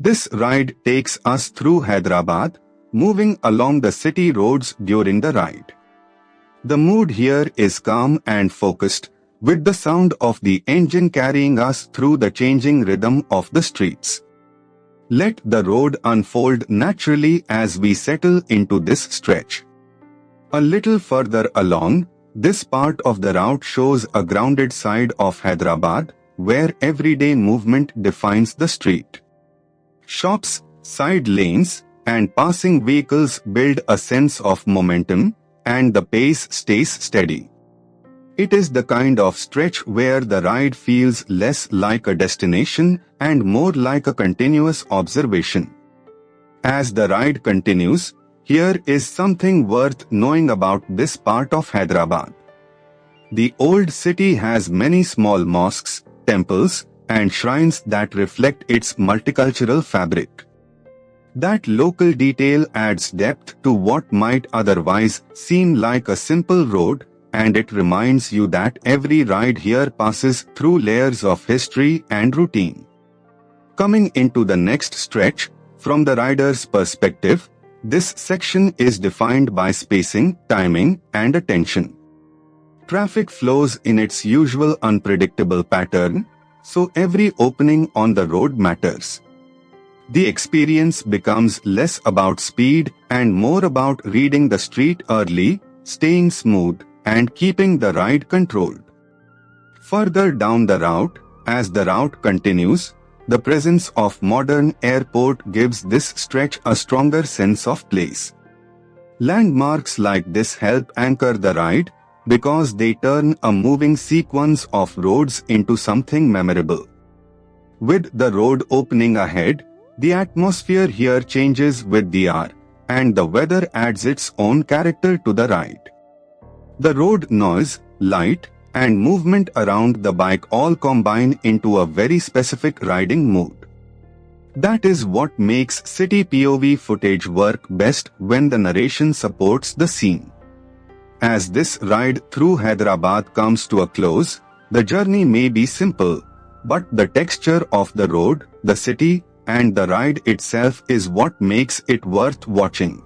This ride takes us through Hyderabad, moving along the city roads during the ride. The mood here is calm and focused, with the sound of the engine carrying us through the changing rhythm of the streets. Let the road unfold naturally as we settle into this stretch. A little further along, this part of the route shows a grounded side of Hyderabad, where everyday movement defines the street. Shops, side lanes, and passing vehicles build a sense of momentum, and the pace stays steady. It is the kind of stretch where the ride feels less like a destination and more like a continuous observation. As the ride continues, here is something worth knowing about this part of Hyderabad. The old city has many small mosques, temples, and shrines that reflect its multicultural fabric. That local detail adds depth to what might otherwise seem like a simple road, and it reminds you that every ride here passes through layers of history and routine. Coming into the next stretch, from the rider's perspective, this section is defined by spacing, timing, and attention. Traffic flows in its usual unpredictable pattern, so every opening on the road matters. The experience becomes less about speed and more about reading the street early, staying smooth, and keeping the ride controlled. Further down the route, as the route continues, the presence of modern airport gives this stretch a stronger sense of place. Landmarks like this help anchor the ride, because they turn a moving sequence of roads into something memorable. With the road opening ahead, the atmosphere here changes with the hour, and the weather adds its own character to the ride. The road noise, light, and movement around the bike all combine into a very specific riding mood. That is what makes city POV footage work best when the narration supports the scene. As this ride through Hyderabad comes to a close, the journey may be simple, but the texture of the road, the city, and the ride itself is what makes it worth watching.